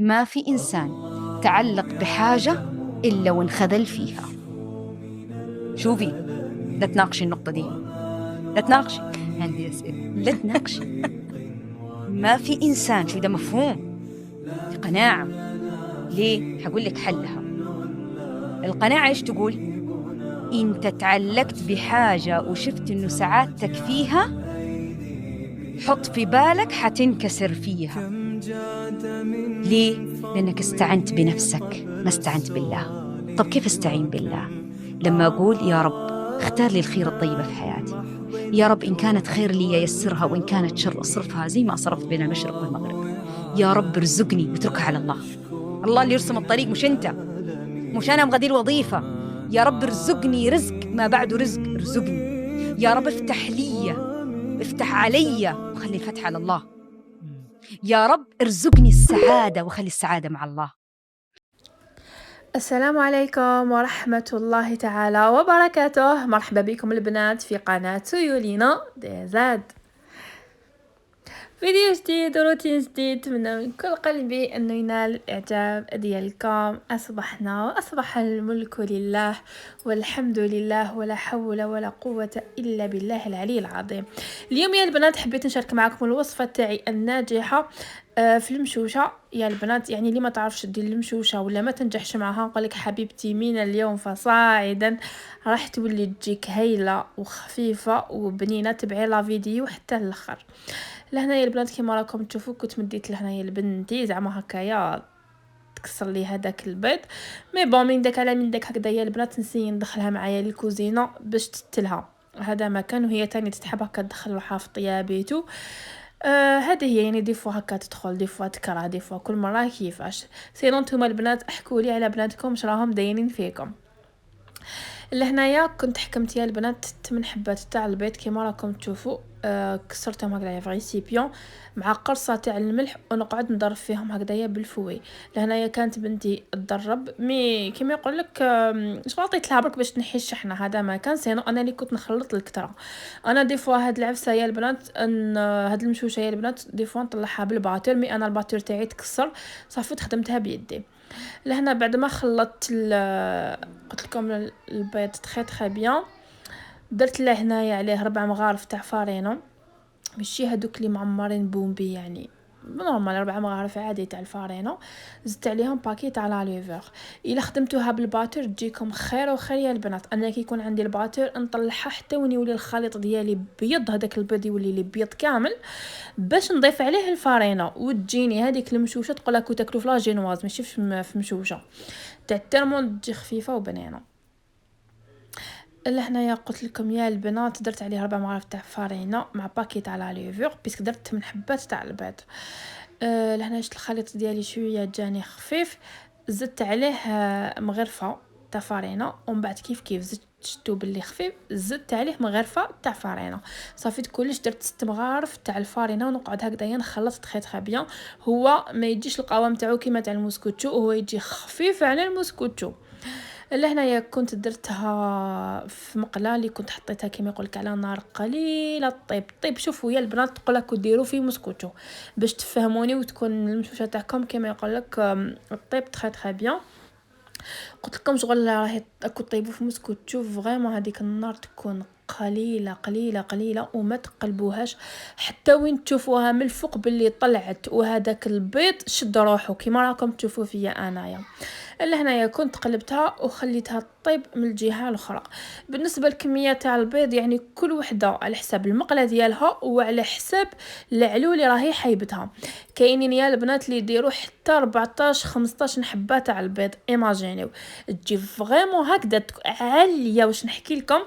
ما في إنسان تعلق بحاجة إلا وانخذل فيها. شوفي، لا تناقشي النقطة دي، لا تناقشي. عندي أسئلة. لا تناقشي. ما في إنسان، شو ده مفهوم، في قناعة. ليه؟ حقول لك حلها. القناعة إيش تقول؟ أنت تعلقت بحاجة وشفت إنه سعادتك فيها، حط في بالك حتنكسر فيها. ليه؟ لأنك استعنت بنفسك، ما استعنت بالله. طب كيف استعين بالله؟ لما أقول يا رب اختار لي الخير الطيبة في حياتي، يا رب إن كانت خير لي يسرها وإن كانت شر أصرفها زي ما أصرفت بين المشرق والمغرب. يا رب ارزقني، اتركها على الله. الله اللي يرسم الطريق مش أنت، مش أنا مغادير وظيفة. يا رب ارزقني رزق ما بعده رزق، ارزقني. يا رب افتح لي، افتح علي وخلي الفتح على الله. يا رب ارزقني السعادة وخلي السعادة مع الله. السلام عليكم ورحمة الله تعالى وبركاته. مرحبا بكم البنات في قناة يولينا ديزاد. فيديو جديد وروتين جديد. نتمنى من كل قلبي انه ينال الاعجاب ديالكم. اصبحنا واصبح الملك لله والحمد لله ولا حول ولا قوة الا بالله العلي العظيم. اليوم يا البنات حبيت نشارك معكم الوصفة تاعي الناجحة في المشوشه. يا البنات يعني اللي ما تعرفش دير المشوشه ولا ما تنجحش معها، نقول لك حبيبتي من اليوم فصاعدا راح تولي تجيك هايله وخفيفه وبنينه. تبعي لا فيديو حتى الاخر. لهنايا البنات كيما راكم تشوفوا كنت مديت لهنايا لبنتي زعما هكايا تكسر لي هذاك البيض. مي بون من داك على من داك هكذايا البنات نسي ندخلها معايا للكوزينه باش تتلها. هذا مكان وهي تاني تتحب هكا تدخل روحها في طيابيتو. هذه هي يعني دي فوا هكا تدخل، دي فوا تكره، دي فوا كل مره كيفاش. سينو نتوما البنات احكوا لي على بناتكم واش راهم دايرين فيكم. لهنايا كنت حكمت يا البنات 8 حبات تاع البيض كيما راكم تشوفوا. كسرتهم هكذايا في ريسيبيون مع قرصه تاع الملح ونقعد نضرب فيهم هكذايا بالفوي. لهنايا كانت بنتي تدرب مي كيما يقول لك شغل عطيت لها برك باش تنحي الشحنه. هذا ما كان سينو انا اللي كنت نخلط الكتره. انا دي فوا هاد العفسه يا البنات ان هاد المشوشه يا البنات دي فوا نطلعها بالباتور، مي انا الباتور تاعي تكسر صافي خدمتها بيدي. لهنا بعد ما خلطت قلت لكم البيض تخي بيان، درت له هنايا عليه 4 مغارف تاع فارينو، ماشي هذوك اللي معمرين بومبي يعني نورمال 4 مغارف عادي تاع الفارينو. زدت عليهم باكي تاع لا ليفر. الا خدمتوها بالباتور تجيكم خير وخير يا البنات. انا كي يكون عندي الباتور نطلعها حتى وين يولي الخليط ديالي بيض، هذاك البيض يولي لي بيض كامل باش نضيف عليه الفارينو وتجيني هذيك المشوشه تقول لك تاكلوا في لا جينواز ماشي في مشوشه تاع الترمون، تجي خفيفه وبنينه. لهنايا قلت لكم يا البنات درت عليه 4 مغارف تاع فارينه مع باكيت على ليفور بيسك درت من حبات تاع البيض. لهنا شفت الخليط ديالي شويه جاني خفيف. زدت عليه مغرفه تاع فارينه ومن بعد كيف زدت شتو باللي خفيف زدت عليه مغرفه تاع فارينه. صافي كلش درت 6 مغارف تاع الفارينه ونقعد هكذايا نخلط تخي بيان. هو ما يجيش القوام تاعو كيما تاع الموسكوتشو، هو يجي خفيف على الموسكوتشو. لهنايا كنت درتها في مقله اللي كنت حطيتها كيما يقولك على نار قليله طيب. شوفوا يا البنات تقول لك ديروا في موسكوتشو باش تفهموني وتكون المشوشه تاعكم كيما يقولك طيب تخي بيان. قلت لكم شغل راهي راكو طيبوا في موسكوتشو فريمون هذيك النار تكون قليله قليله قليله وما تقلبوهاش حتى وين تشوفوها من الفوق باللي طلعت وهذاك البيض شد روحو كيما راكم تشوفوا فيا انايا. لهنايا كنت قلبتها وخليتها طيب من الجهه الاخرى. بالنسبه للكميه تاع البيض يعني كل وحده على حساب المقله ديالها وعلى حساب العلو اللي راهي حيبتها. كاينين يا البنات اللي يديروا حتى 14 15 حبه تاع البيض. ايماجينيو تجي فريمون هكذا عاليه. واش نحكي لكم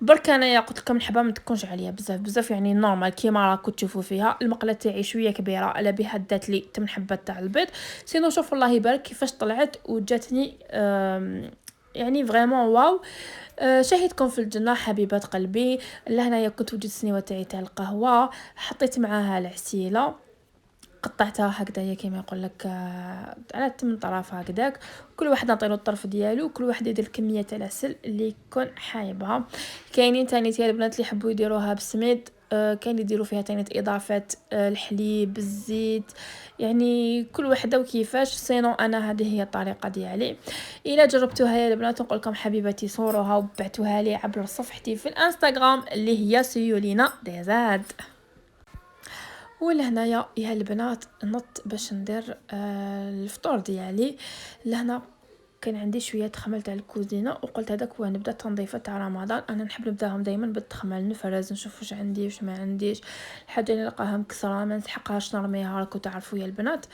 برك انايا قلت لكم الحبه ما تكونش عاليه بزاف يعني نورمال كيما راكم تشوفوا فيها. المقله تاعي شويه كبيره على بها دات لي 8 حبات تاع البيض. سينو شوف الله يبارك كيفاش طلعت وجاتني يعني فريمون واو. شهيتكم في الجنه حبيبات قلبي. لهنايا كنت وجدت السنيوه تاعي تاع القهوه حطيت معاها العسيله قطعتها هكذايا كما يقول لك على 8 طرف هكذاك. كل واحد نعطيلو الطرف ديالو، كل واحد يدير كميه تاع العسل اللي يكون حايبها. كاينين تاني تاع البنات اللي يحبوا يديروها بسميد، كاين يديروا فيها تاني اضافه الحليب، الزيت، يعني كل وحده وكيفاش. سينو انا هذه هي الطريقه ديالي. الا جربتوها يا البنات نقول لكم حبيباتي صوروها وبعتوها لي عبر صفحتي في الانستغرام اللي هي سيولينا ديزاد. ولهنايا يا البنات نط باش ندير الفطور ديالي. لهنا كان عندي شويه تخمل تاع الكوزينه، وقلت هذاك هو نبدا التنظيفات تاع رمضان. انا نحب نبداهم دائما بالتخمل، نفرز نشوف واش عندي واش ما عنديش، الحاجه اللي نلقاها مكسره ما نسحقهاش نرميها، راكم تعرفوا يا البنات.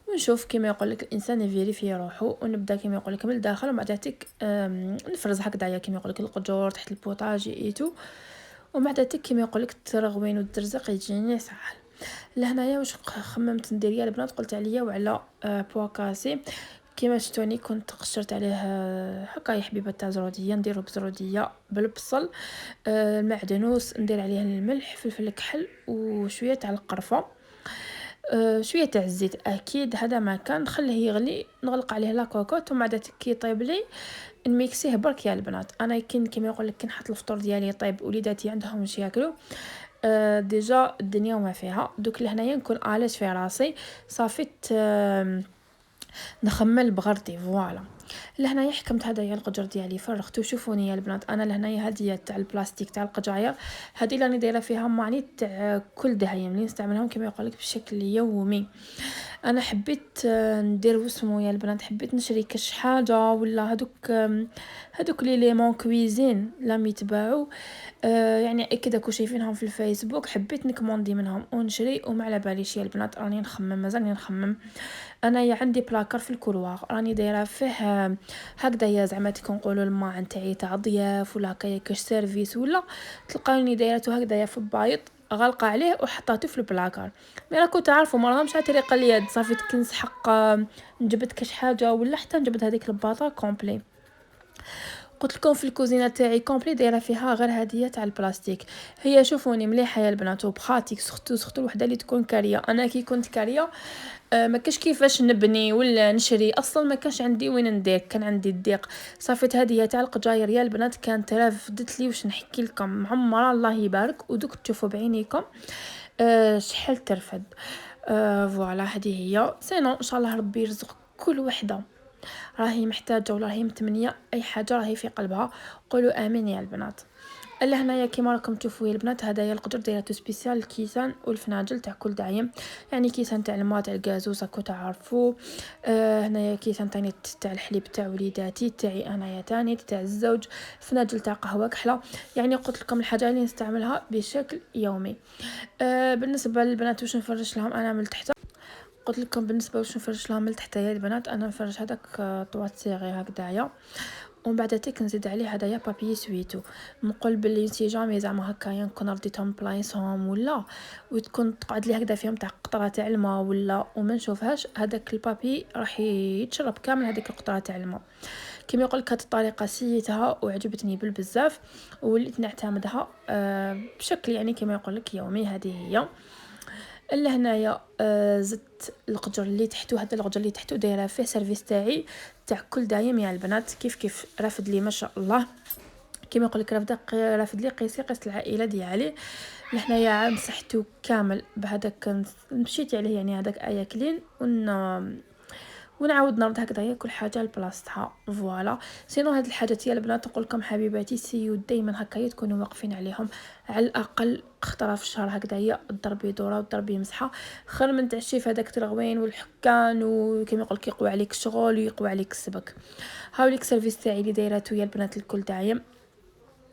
ونشوف كما يقول لك الانسان يفيريفي روحو، ونبدا كما يقول لك من الداخل، ومن بعد تك نفرز هكذايا كما يقول لك القجور تحت البوطاجي ايتو، ومن بعد تك كما يقول لك الترغوين والدرزق يجيني ساهل. لهنايا واش خممت ندير يا البنات، قلت عليا وعلى بواكاسي كيما شفتوني كنت قشرت عليه هكا يا حبيبه تاع زروديه، نديرو بزروديه بالبصل، المعدنوس، ندير عليه الملح، فلفل كحل، وشويه تاع القرفه، شويه تاع الزيت اكيد هذا ما كان، نخليه يغلي، نغلق عليه لاكوكوت، ومن بعد كي يطيب لي نميكسيه برك يا البنات. انا كيما يقول لك كي نحط الفطور ديالي يطيب وليداتي عندهم واش ياكلوا، ديجا الدنيا وما فيها. دوك لهنايا نكون عالج في راسي صافيت نخمل بغرتي فوالا. لهنايا حكمت هذايا القجر ديالي فرغته. شوفوني يا البنات انا لهنايا هذه تاع البلاستيك تاع القجاير، هذه راني دايره فيها معني تاع كل دهيم اللي نستعملهم كما يقول لك بشكل يومي. انا حبيت ندير وسمو يا البنات، حبيت نشري كاش حاجه ولا هذوك لي ليمون كويزين لم يتباعوا، يعني اكيد راكم شايفينهم في الفيسبوك، حبيت نكموندي منهم ونشري. وما على باليش يا البنات راني نخمم، مازال نخمم. انا يا عندي بلاكار في الكولوار راني دايره فيه هكذايا زعما كنقولوا الماء نتاعي تاع ضياف ولا هكايا كاش سيرفيس، ولا تلقاوني دايرته هكذايا في بايط غلقه عليه وحطاته في البلاكار. مي راكم تعرفوا ما راهمش على طريقه اليد، صافي كنسحق نجبد كاش حاجه ولا حتى نجبد هذيك الباطه كومبلي. قلت لكم في الكوزينه تاعي كومبلي دايره فيها غير هديه تاع البلاستيك. هي شوفوني مليحه يا البنات وبخاتيك، سختو الوحده اللي تكون كاريه. انا كي كنت كاريه ما كاش كيفاش نبني ولا نشري، اصلا ما كانش عندي وين ندير، كان عندي الضيق. صافيت هذه تاع القجاير يا البنات كانت رافدت لي واش نحكي لكم، معمره الله يبارك، ودوك تشوفوا بعينيكم شحال ترفد. فوالا هذه هي. سينو ان شاء الله ربي يرزق كل وحده راهي محتاجه ولا راهي متمنيه اي حاجه راهي في قلبها، قولوا امين يا البنات. الا هنايا كيما راكم تشوفوا يا البنات هدايا القدر دايرته سبيسيال الكيسان والفناجل تاع كل دايم، يعني كيسان تاع الماء تاع الغازوز راكم تعرفوا، هنايا كيسان تاني تاع الحليب تاع وليداتي، تاعي انايا تاني تاع الزوج، فناجل تاع قهوه كحله. يعني قلت لكم الحاجه اللي نستعملها بشكل يومي. بالنسبه للبنات واش نفرش لهم انا من تحت، قلت لكم بالنسبه واش نفرش لهم من تحت يا البنات، انا نفرش هذاك طوات صغير هكذايا، ومن بعد تك نزيد عليه هدايا بابي سويتو. نقول باللي سي جامي زعما هكايا نكون رديتهم بلايصهم ولا وتكون تقعد لي هكذا فيهم تاع قطره تاع الماء ولا وما نشوفهاش، هذاك البابي راح يتشرب كامل هذيك القطره تاع الماء. كما يقول لك هذه الطريقه سيتها وعجبتني بالبزاف، وليت نعتمدها بشكل يعني كما يقول لك يومي. هذه هي. الا هنايا زدت القجر اللي تحتو، هذا القجر اللي تحتو دايره فيه سيرفيس تاعي تاع كل دايم يا البنات، كيف رافد لي ما شاء الله. كما يقول لك رافد لي قيس العائله ديالي. لهنايا مسحتو كامل بهذاك، مشيت عليه يعني هذاك اياكلين ونعاود نرد هكذا كل حاجه لبلاصتها فوالا. سينو هاد الحاجات يا البنات نقول لكم حبيباتي سيو دائما هكايا تكونوا واقفين عليهم على الاقل خطره في الشهر هكذايا، ضربي دوره وضربي مسحه، خير من تعشي في هذاك الترغوين والحكان وكما يقول لك يقوى عليك الشغل ويقوى عليك السبك. هاوليك سيرفيس تاعي اللي دايرته يا البنات الكل دايم.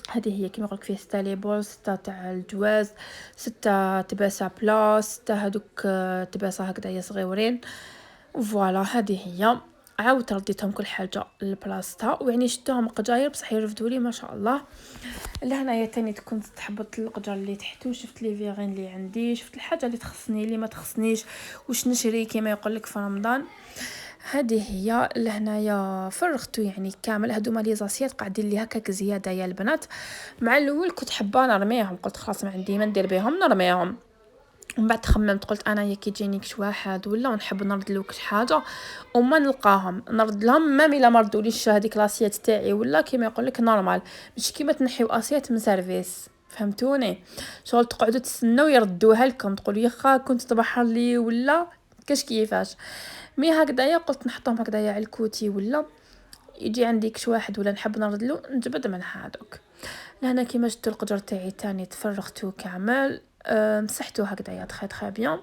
هذه هي كما يقولك فيها 6 ليبول، 6 تاع الجواز، 6 تباسه بلاص، 6 هذوك تباسه هكذايا صغيورين فوالا. هذه هي. عاودت رديتهم كل حاجه لبلاصتها، ويعني شفتهم قجاير بصح يرفدوا لي ما شاء الله. لهنايا تاني كنت تحبط القجر اللي تحتو، شفت لي فيغين اللي عندي، شفت الحاجه اللي تخصني اللي ما تخصنيش واش نشري كما يقول لك في رمضان. هذه هي. لهنايا فرغتو يعني كامل، هادو لي زاسيات قاعدين لي هكاك زياده يا البنات. مع الاول كنت حابه نرميهم، قلت خلاص ما عندي ما ندير بهم نرميهم، ومن بعد خممت قلت انايا كي تجيني كش واحد ولا ونحب نرد له كش حاجه وما نلقاهم نرد لهم، ما الا ما ردوليش هذيك لاسيات تاعي ولا كيما يقول لك نورمال، مش كيما تنحيو اسيات من سيرفيس، فهمتوني؟ شغل تقعدوا تستناو يردوها لكم تقولوا يخا كنت تبحر لي ولا كيفاش. مي هكذايا قلت نحطهم هكذايا على الكوتي ولا يجي عندي كش واحد ولا نحب نرد له نجبد من هذوك. لهنا كيما شفتوا القدر تاعي تاني تفرغته كامل، مسحته هكذايا تخي بيان،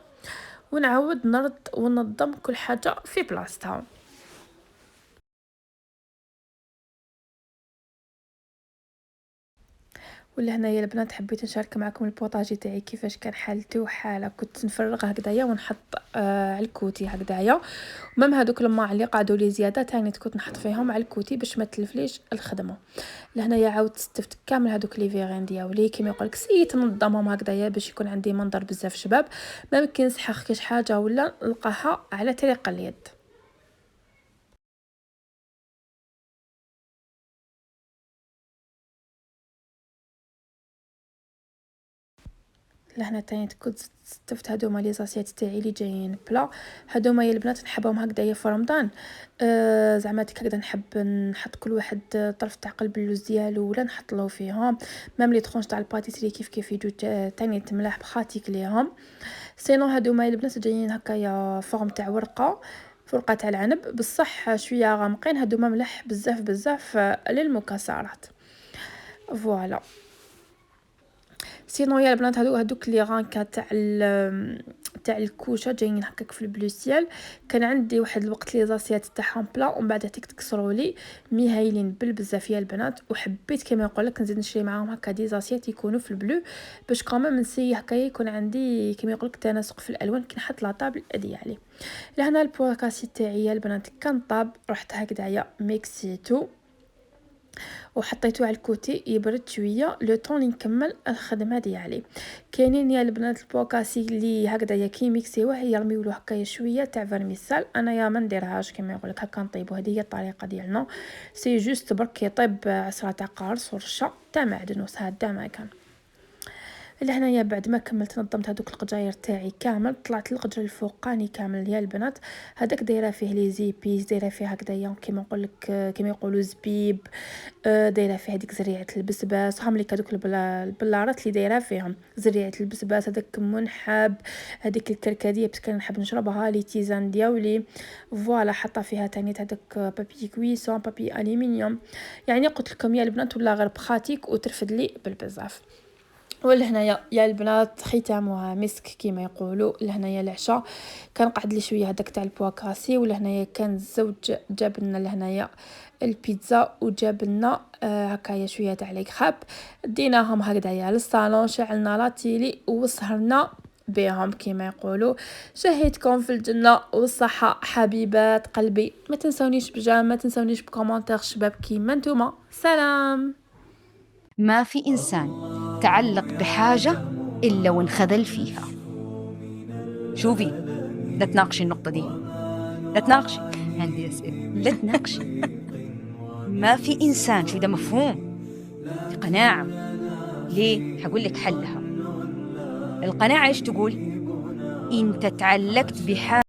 ونعاود نرد وننظم كل حاجه في بلاصتها. ولا هنايا البنات حبيت نشارك معكم البوطاجي تاعي كيفاش كان حالته حاله، كنت نفرغ هكذايا ونحط على الكوتي هكذايا، ومام هذوك الماء اللي قعدوا لي زياده تاني كنت نحط فيهم على الكوتي باش ما تلفليش الخدمه. لهنايا عاودت استفدت كامل هذوك لي فيغين ديالي كيما يقولك سيت ننظمهم هكذايا باش يكون عندي منظر بزاف شباب، ما يمكن نسحق كاش حاجه ولا نلقاها على طريق اليد. لهنا تاني كنت استفدت هادوما لي زاسيات تاعي اللي جايين بلا، هادوما يا البنات نحبهم هكذايا في رمضان، زعما هكذا نحب نحط كل واحد طرف تاع قلب اللوز ديالو ولا نحط له فيهم ميم لي طرونش تاع الباتيسري كيف يجو تاني تملاح بخاتيك ليهم. سينو هادوما يا البنات جايين هكايا فورم تاع ورقه تاع العنب بصح شويه غامقين، هادوما ملح بزاف للمكسرات. فوالا سينو يا البنات هذوك لي غانكا تاع الكوشه جايين هكاك في البلو سيال، كان عندي واحد الوقت لي زاسيات تاعهم بلا ومن بعد تكسروا لي مي هايلين بزاف يا البنات، وحبيت كما يقول لك نزيد نشري معاهم هكا دي زاسيات يكونوا في البلو باش كمان نسي هكايا يكون عندي كما يقول لك تناسق في الالوان كي نحط لا طابل ديالي. لهنا البوكاسي تاعي يا البنات كان طاب، رحت هكذايا ميكسيتو وحطيته على الكوتي يبرد شويه لو طون نكمل الخدمه ديالي. كاينين يا البنات البوكاسي اللي هكذايا كي ميكسيوه يرميو له هكايا شويه تاع فيرميسال، انا يا ما نديرهاش كما يقول لك هكا نطيبو، هذه هي الطريقه ديالنا، سي جوست برك يطيب عصره تاع قارص ورشه تاع معدنوس هذا ما كان. لهنايا بعد ما كملت نظمت هذوك القجاير تاعي كامل، طلعت القجر الفوقاني كامل يا البنات هذاك دايره فيه لي زيبيس، دايره فيه هكذايا كيما نقول لك كيما يقولوا زبيب، دايره فيه هذيك زريعه البسباس، هم لك هذوك البلارات اللي دايره فيهم زريعه البسباس، هذاك منحب، هذيك الكركديه بس كان نحب نشربها لي تيزان ديالي. فوالا حاطه فيها تاني هذاك بابي كويسون بابي الومنيوم، يعني قلت لكم يا البنات ولا غير بخاتيك وترفد لي بالبزاف. ولهنايا يا البنات ختامها مسك كيما يقولوا. لهنايا العشاء كان قعد لي شويه هذاك تاع البواكاسي، ولهنايا كان الزوج جاب لنا لهنايا البيتزا وجاب لنا هكايا شويه تاع لي خاب، ديناهم هكذايا للصالون، شعلنا لاتيلي وسهرنا بهم كيما يقولوا. شهيتكم في الجنه والصحه حبيبات قلبي، ما تنسونيش بجام، ما تنسونيش بكومونتير شباب كيما نتوما. سلام. ما في إنسان تعلق بحاجة إلا وانخذل فيها. شوفي، لا تناقشي النقطة دي، لا تناقشي، عندي أسئلة، لا تناقشي. ما في إنسان، شو ده مفهوم؟ دي قناعة. ليه؟ هقول لك حلها. القناعة إيش تقول؟ إن تعلقت بحاجة